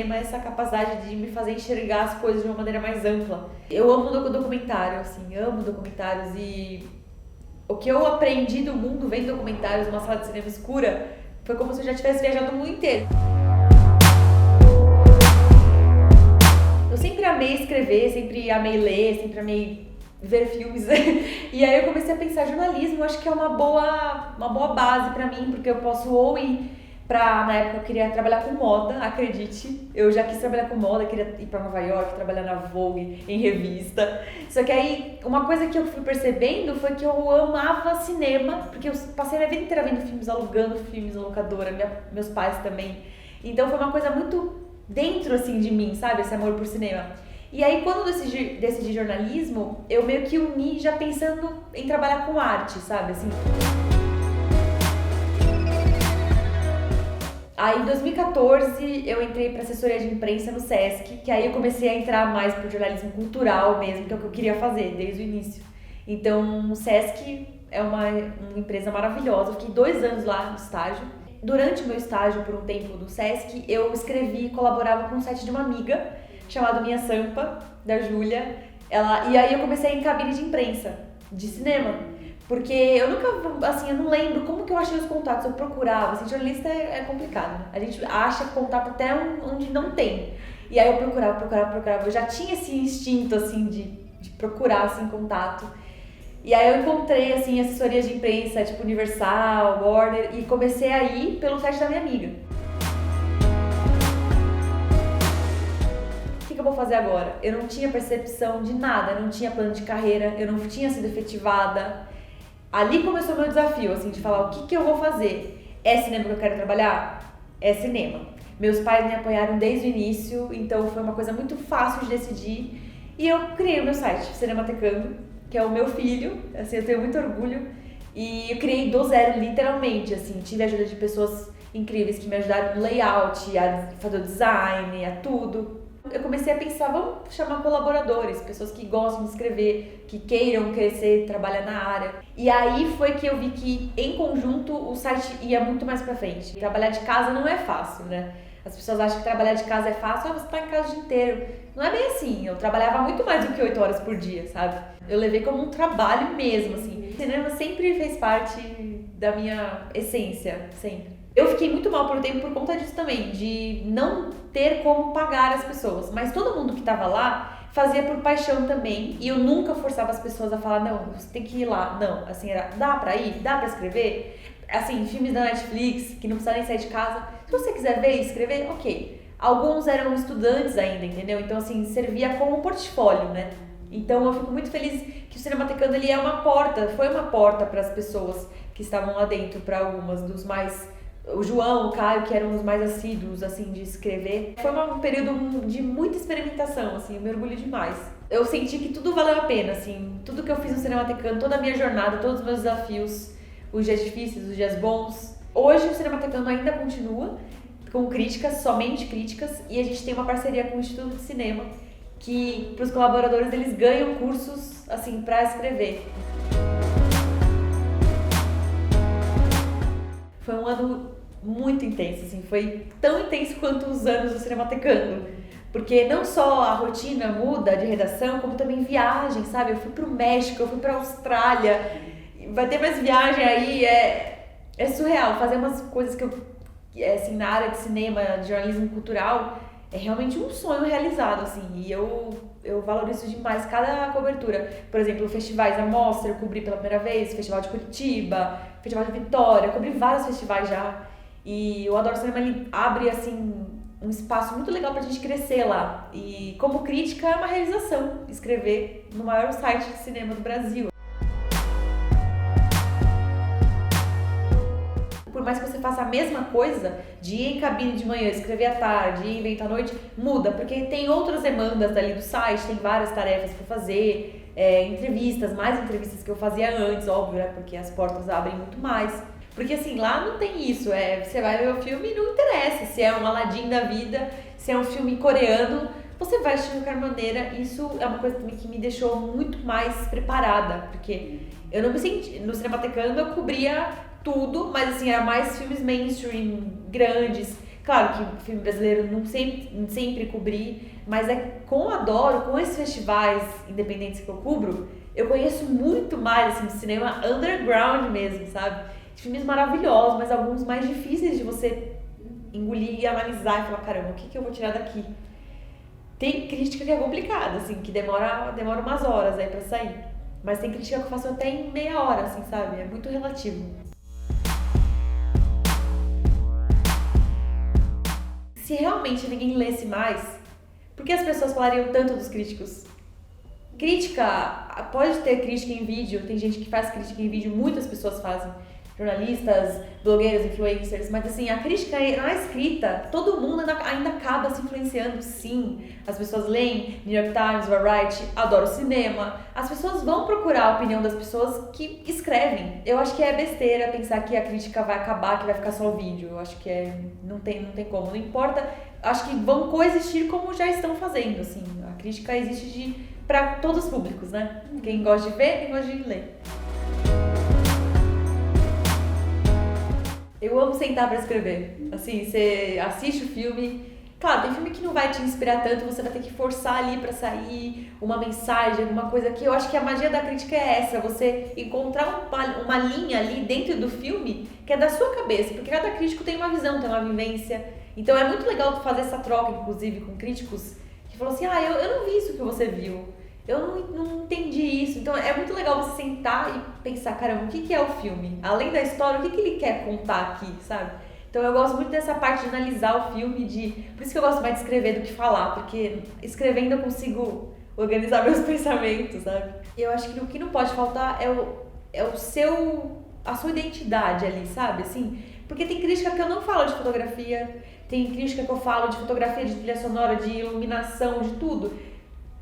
cinema essa capacidade de me fazer enxergar as coisas de uma maneira mais ampla. Eu amo documentário, assim, amo documentários e o que eu aprendi do mundo vendo documentários numa sala de cinema escura foi como se eu já tivesse viajado o mundo inteiro. Eu sempre amei escrever, sempre amei ler, sempre amei ver filmes. E aí eu comecei a pensar, jornalismo acho que é uma boa base pra mim, porque eu posso ou ir na época eu queria trabalhar com moda, acredite. Eu já quis trabalhar com moda, queria ir pra Nova York, trabalhar na Vogue, em revista. Só que aí, uma coisa que eu fui percebendo foi que eu amava cinema, porque eu passei a minha vida inteira vendo filmes, alugando filmes na locadora, meus pais também. Então foi uma coisa muito dentro, assim, de mim, sabe? Esse amor por cinema. E aí, quando eu decidi jornalismo, eu meio que uni já pensando em trabalhar com arte, sabe? Assim. Aí, em 2014, eu entrei para assessoria de imprensa no Sesc, que aí eu comecei a entrar mais pro jornalismo cultural mesmo, que é o que eu queria fazer desde o início. Então, o Sesc é uma empresa maravilhosa. Eu fiquei 2 anos lá no estágio. Durante o meu estágio, por um tempo do Sesc, eu escrevi e colaborava com um site de uma amiga, chamado Minha Sampa, da Júlia. E aí eu comecei em cabine de imprensa, de cinema. Porque eu nunca, assim, eu não lembro como que eu achei os contatos, eu procurava, assim, jornalista é complicado, né? A gente acha contato até onde não tem. E aí eu procurava, eu já tinha esse instinto, assim, de procurar, assim, contato. E aí eu encontrei, assim, assessorias de imprensa, tipo Universal, Warner, e comecei a ir pelo site da minha amiga. O que eu vou fazer agora? Eu não tinha percepção de nada, eu não tinha plano de carreira, eu não tinha sido efetivada. Ali começou o meu desafio, assim, de falar o que eu vou fazer. É cinema que eu quero trabalhar? É cinema. Meus pais me apoiaram desde o início, então foi uma coisa muito fácil de decidir. E eu criei o meu site, Cinematecando, que é o meu filho, assim, eu tenho muito orgulho. E eu criei do zero, literalmente, assim, tive a ajuda de pessoas incríveis que me ajudaram no layout, a fazer o design, a tudo. Eu comecei a pensar, vamos chamar colaboradores, pessoas que gostam de escrever, que queiram crescer, trabalhar na área. E aí foi que eu vi que, em conjunto, o site ia muito mais pra frente. Trabalhar de casa não é fácil, né? As pessoas acham que trabalhar de casa é fácil, você tá em casa o dia inteiro. Não é bem assim, eu trabalhava muito mais do que 8 horas por dia, sabe? Eu levei como um trabalho mesmo, assim. O cinema sempre fez parte da minha essência, sempre. Eu fiquei muito mal por um tempo por conta disso também, de não ter como pagar as pessoas. Mas todo mundo que tava lá fazia por paixão também. E eu nunca forçava as pessoas a falar, não, você tem que ir lá. Não, assim, era, dá pra ir? Dá pra escrever? Assim, filmes da Netflix, que não precisa nem sair de casa. Se você quiser ver e escrever, ok. Alguns eram estudantes ainda, entendeu? Então, assim, servia como um portfólio, né? Então, eu fico muito feliz que o Cinematecando, ele é uma porta, foi uma porta para as pessoas que estavam lá dentro, para algumas dos mais... O João, o Caio, que eram os mais assíduos, assim, de escrever. Foi um período de muita experimentação, assim, eu me orgulho demais. Eu senti que tudo valeu a pena, assim, tudo que eu fiz no Cinematecando, toda a minha jornada, todos os meus desafios, os dias difíceis, os dias bons. Hoje o Cinematecando ainda continua, com críticas, somente críticas, e a gente tem uma parceria com o Instituto de Cinema, que para os colaboradores eles ganham cursos, assim, para escrever. Foi um ano muito intenso, assim, foi tão intenso quanto os anos do Cinematecando. Porque não só a rotina muda de redação, como também viagem, sabe? Eu fui pro México, eu fui pra Austrália, vai ter mais viagem aí, é surreal. Fazer umas coisas que eu, assim, na área de cinema, de jornalismo cultural, é realmente um sonho realizado, assim, e eu valorizo demais cada cobertura. Por exemplo, festivais, a Mostra, eu cobri pela primeira vez, Festival de Curitiba, Festival de Vitória, eu cobri vários festivais já. E o Adoro Cinema, ele abre, assim, um espaço muito legal pra gente crescer lá. E como crítica, é uma realização escrever no maior site de cinema do Brasil. Por mais que você faça a mesma coisa, de ir em cabine de manhã, escrever à tarde, ir inventar à noite, muda, porque tem outras demandas dali do site, tem várias tarefas para fazer, entrevistas, mais entrevistas que eu fazia antes, óbvio, né, porque as portas abrem muito mais. Porque assim, lá não tem isso, você vai ver o filme e não interessa se é um Aladdin da vida, se é um filme coreano, você vai assistir de qualquer maneira. Isso é uma coisa também que me deixou muito mais preparada, porque eu não me senti, no Cinematecando eu cobria tudo, mas assim, era mais filmes mainstream, grandes. Claro que o filme brasileiro não sempre cobri, mas é com Adoro, com esses festivais independentes que eu cubro, eu conheço muito mais, assim, de cinema underground mesmo, sabe? De filmes maravilhosos, mas alguns mais difíceis de você engolir e analisar e falar, caramba, o que eu vou tirar daqui? Tem crítica que é complicada, assim, que demora umas horas aí pra sair. Mas tem crítica que eu faço até em meia hora, assim, sabe? É muito relativo. Se realmente ninguém lesse mais, por que as pessoas falariam tanto dos críticos? Crítica, pode ter crítica em vídeo, tem gente que faz crítica em vídeo, muitas pessoas fazem. Jornalistas, blogueiros, influencers, mas assim, a crítica na escrita, todo mundo ainda acaba se influenciando, sim. As pessoas leem New York Times, Variety, adoram cinema. As pessoas vão procurar a opinião das pessoas que escrevem. Eu acho que é besteira pensar que a crítica vai acabar, que vai ficar só o vídeo. Eu acho que não tem como, não importa. Acho que vão coexistir como já estão fazendo, assim. A crítica existe para todos os públicos, né? Quem gosta de ver, quem gosta de ler. Eu amo sentar pra escrever. Assim, você assiste o filme. Claro, tem filme que não vai te inspirar tanto, você vai ter que forçar ali pra sair uma mensagem, alguma coisa que eu acho que a magia da crítica é essa, você encontrar uma linha ali dentro do filme que é da sua cabeça, porque cada crítico tem uma visão, tem uma vivência. Então é muito legal fazer essa troca, inclusive, com críticos que falam assim, eu não vi isso que você viu. Eu não entendi isso. Então é muito legal você sentar e pensar, caramba, o que é o filme? Além da história, o que ele quer contar aqui, sabe? Então eu gosto muito dessa parte de analisar o filme, por isso que eu gosto mais de escrever do que falar, porque escrevendo eu consigo organizar meus pensamentos, sabe? E eu acho que o que não pode faltar é a sua identidade ali, sabe? Assim, porque tem crítica que eu não falo de fotografia, tem crítica que eu falo de fotografia, de trilha sonora, de iluminação, de tudo.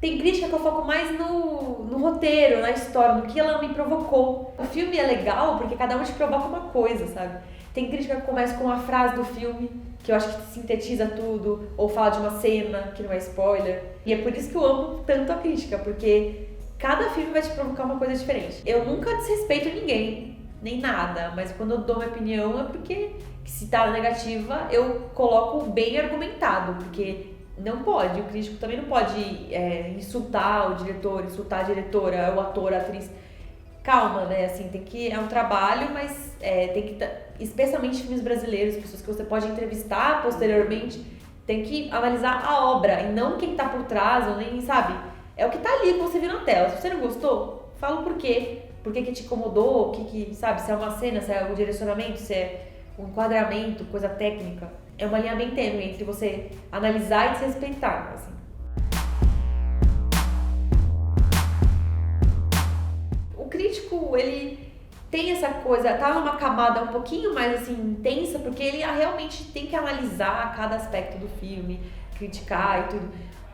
Tem crítica que eu foco mais no roteiro, na história, no que ela me provocou. O filme é legal porque cada um te provoca uma coisa, sabe? Tem crítica que começa com uma frase do filme, que eu acho que sintetiza tudo, ou fala de uma cena, que não é spoiler. E é por isso que eu amo tanto a crítica, porque cada filme vai te provocar uma coisa diferente. Eu nunca desrespeito ninguém, nem nada, mas quando eu dou minha opinião é porque, se tá negativa, eu coloco bem argumentado, porque não pode, o crítico também não pode insultar o diretor, insultar a diretora, o ator, a atriz. Calma, né? Assim, é um trabalho, mas tem que, especialmente filmes brasileiros, pessoas que você pode entrevistar posteriormente, tem que analisar a obra e não quem tá por trás, ou nem, sabe? É o que tá ali que você viu na tela. Se você não gostou, fala o porquê. Por que te incomodou, sabe? Se é uma cena, se é o direcionamento, se é o enquadramento, coisa técnica. É uma linha bem tênue entre você analisar e desrespeitar, assim. O crítico, ele tem essa coisa, tá numa camada um pouquinho mais, assim, intensa, porque ele realmente tem que analisar cada aspecto do filme, criticar e tudo.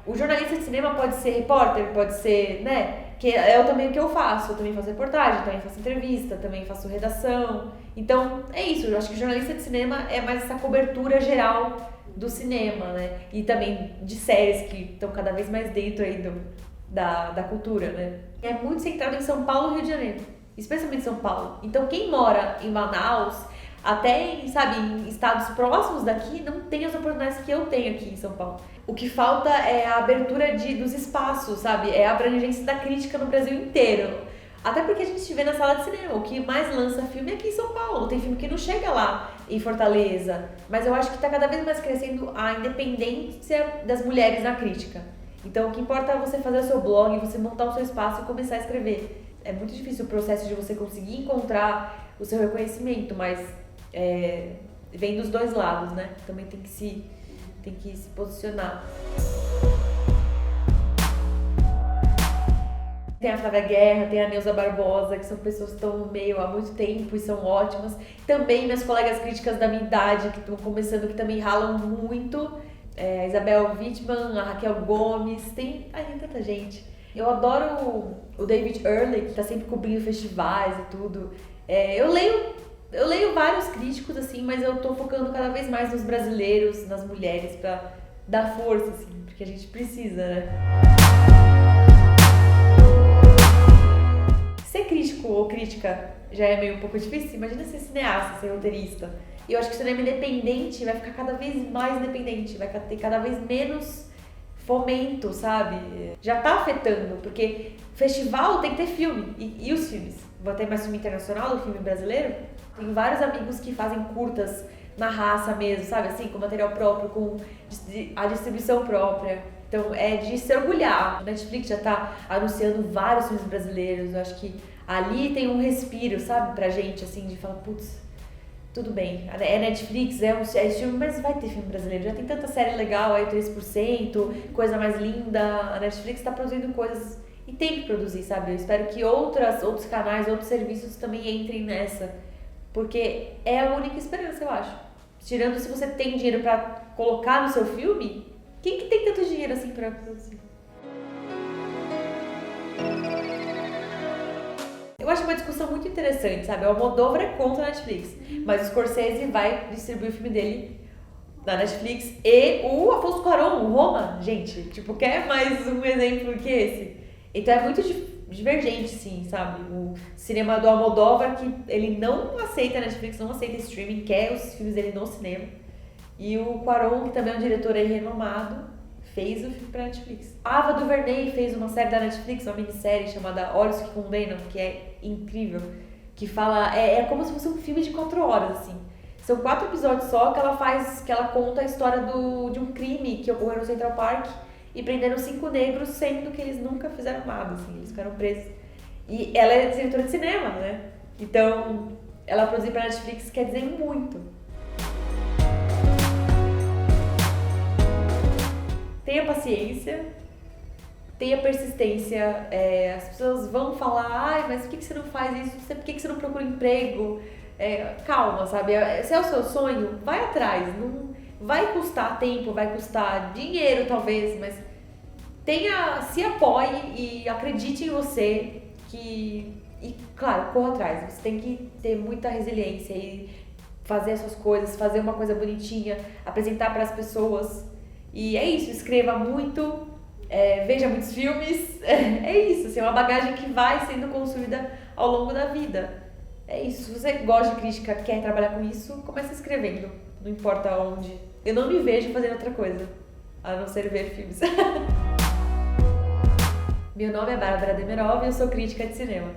O jornalista de cinema pode ser repórter, pode ser, né? Que é também o que eu faço. Eu também faço reportagem, também faço entrevista, também faço redação. Então, é isso. Eu acho que o jornalista de cinema é mais essa cobertura geral do cinema, né? E também de séries que estão cada vez mais dentro aí da cultura, né? É muito centrado em São Paulo e Rio de Janeiro. Especialmente São Paulo. Então, quem mora em Manaus, até em estados próximos daqui, não tem as oportunidades que eu tenho aqui em São Paulo. O que falta é a abertura dos espaços, sabe? É a abrangência da crítica no Brasil inteiro. Até porque a gente vê na sala de cinema, o que mais lança filme é aqui em São Paulo. Tem filme que não chega lá em Fortaleza. Mas eu acho que está cada vez mais crescendo a independência das mulheres na crítica. Então o que importa é você fazer o seu blog, você montar o seu espaço e começar a escrever. É muito difícil o processo de você conseguir encontrar o seu reconhecimento, mas vem dos dois lados, né? Também tem que se posicionar. Tem a Flávia Guerra, tem a Neuza Barbosa, que são pessoas que estão no meio há muito tempo e são ótimas. Também minhas colegas críticas da minha idade, que estão começando, que também ralam muito. A Isabel Wittmann, a Raquel Gomes, tem tanta gente. Eu adoro o David Ehrlich, que está sempre cobrindo festivais e tudo. Eu leio vários críticos, assim, mas eu tô focando cada vez mais nos brasileiros, nas mulheres, pra dar força, assim, porque a gente precisa, né? Ser crítico ou crítica já é meio um pouco difícil. Imagina ser cineasta, ser roteirista. E eu acho que o cinema independente vai ficar cada vez mais independente, vai ter cada vez menos fomento, sabe? Já tá afetando, porque festival tem que ter filme. E os filmes? Vai ter mais filme internacional do filme brasileiro? Tenho vários amigos que fazem curtas na raça mesmo, sabe? Assim, com material próprio, com a distribuição própria. Então é de se orgulhar. A Netflix já tá anunciando vários filmes brasileiros. Eu acho que ali tem um respiro, sabe? Pra gente, assim, de falar, putz, tudo bem. É Netflix, é filme, mas vai ter filme brasileiro. Já tem tanta série legal aí, 3%, coisa mais linda. A Netflix tá produzindo coisas e tem que produzir, sabe? Eu espero que outros canais, outros serviços também entrem nessa. Porque é a única esperança, eu acho. Tirando se você tem dinheiro pra colocar no seu filme, quem que tem tanto dinheiro assim pra produzir? Eu acho uma discussão muito interessante, sabe? O Almodóvar é contra a Netflix, mas o Scorsese vai distribuir o filme dele na Netflix e o Afonso Cuarón, o Roma, gente, tipo, quer mais um exemplo que esse? Então é muito divergente, sim, sabe? O cinema do Almodóvar, que ele não aceita a Netflix, não aceita streaming, quer os filmes dele no cinema. E o Cuarón, que também é um diretor aí renomado, fez o filme pra Netflix. A Ava DuVernay fez uma série da Netflix, uma minissérie chamada Olhos que Condenam, que é incrível, que fala, é como se fosse um filme de 4 horas, assim. São 4 episódios só que ela conta a história de um crime que ocorreu no Central Park e prenderam 5 negros, sendo que eles nunca fizeram nada, assim, eles ficaram presos. E ela é diretora de cinema, né? Então, ela produzir pra Netflix quer dizer muito. Tenha paciência, tenha persistência. As pessoas vão falar, ai, mas por que você não faz isso? Por que você não procura emprego? Calma, sabe? Se é o seu sonho, vai atrás. Não vai custar tempo, vai custar dinheiro talvez, mas se apoie e acredite em você e claro, corra atrás. Você tem que ter muita resiliência e fazer as suas coisas, fazer uma coisa bonitinha, apresentar para as pessoas. E é isso, escreva muito, veja muitos filmes, é isso, assim, é uma bagagem que vai sendo construída ao longo da vida. É isso, se você gosta de crítica, quer trabalhar com isso, comece escrevendo, não importa onde. Eu não me vejo fazendo outra coisa, a não ser ver filmes. Meu nome é Bárbara Demerov e eu sou crítica de cinema.